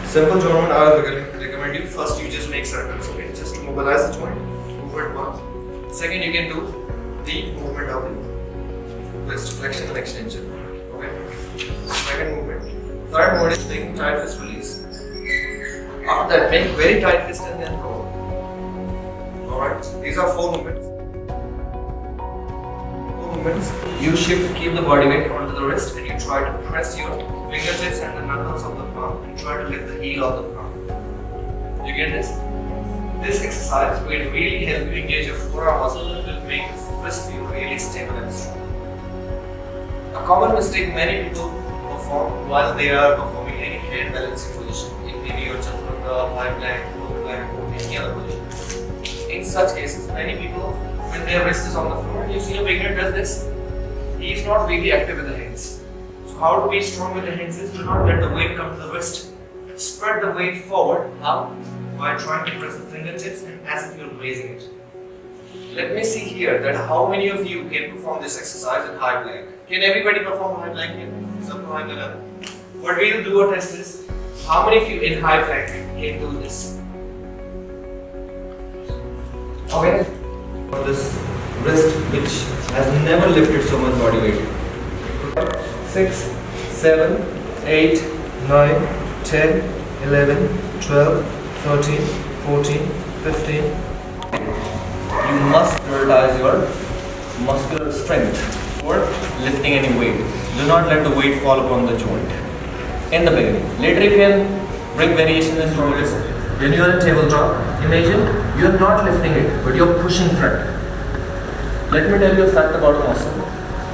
Simple joint movement I will recommend you. First, you just make circles, okay? Just to mobilize the joint. Movement once. Second, you can do the movement of the wrist flexion and extension. Okay? Second movement. Third movement is taking tight fist release. After that, make very tight fist and then roll. Alright? These are 4 movements. You shift, keep the body weight onto the wrist and you try to press your fingertips and the knuckles of the palm and try to lift the heel of the palm. You get this? This exercise will really help you engage your forearm muscle and will make the wrist feel really stable and strong. A common mistake many people perform while they are performing any hand balancing position, it may be your chaturanga, high plank, low plank, or any other position. In such cases, many people, when their wrist is on the floor, you see a beginner does this, he is not really active with the hands. So how to be strong with the hands is do not let the weight come to the wrist. Spread the weight forward. How? By trying to press the fingertips and as if you are raising it. Let me see here that how many of you can perform this exercise in high plank. Can everybody perform high plank here? Some high plank. What we will do a test is, how many of you in high plank can do this? Okay. This wrist which has never lifted so much body weight. 6, 7, 8, 9, 10, 11, 12, 13, 14, 15. You must prioritize your muscular strength for lifting any weight. Do not let the weight fall upon the joint in the beginning. Later you can bring variation in progress. When you are in tabletop, imagine you are not lifting it, but you are pushing front. Let me tell you a fact about a muscle.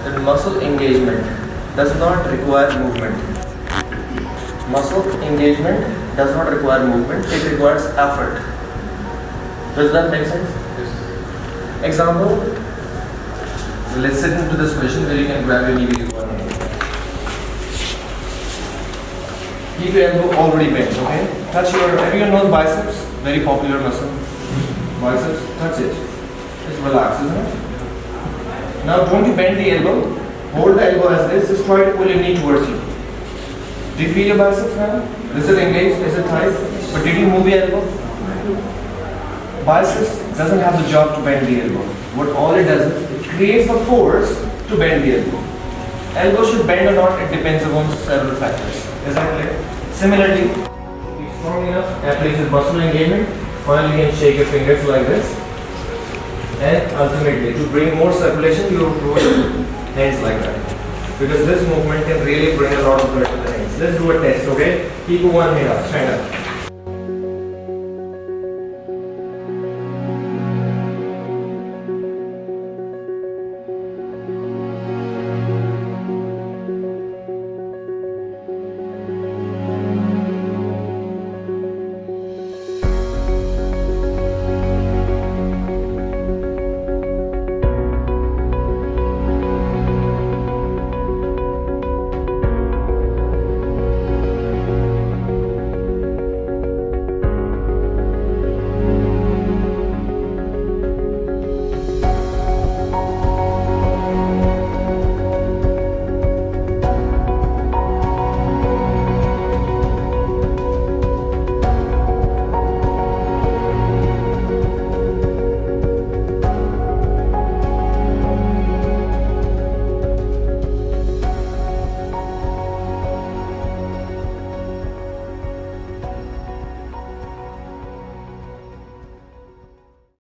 That muscle engagement does not require movement. Muscle engagement does not require movement, it requires effort. Does that make sense? Yes. Example, let's sit into this position where you can grab your knee with one hand. Keep your elbow already bent, okay? Touch your, everyone knows biceps, very popular muscle. Biceps, touch it. Just relax, isn't it? Now don't you bend the elbow, hold the elbow as this, just try to pull your knee towards you. Do you feel your biceps now? Is it engaged? Is it tight? But did you move the elbow? Biceps doesn't have the job to bend the elbow. What all it does is, it creates the force to bend the elbow. Elbow should bend or not, it depends upon several factors. Is that clear? Similarly, be strong enough, at least with muscle engagement, finally you can shake your fingers like this. And ultimately, to bring more circulation, you roll your hands like that. Because this movement can really bring a lot of blood to the hands. Let's do a test, okay? Keep one hand up, stand up.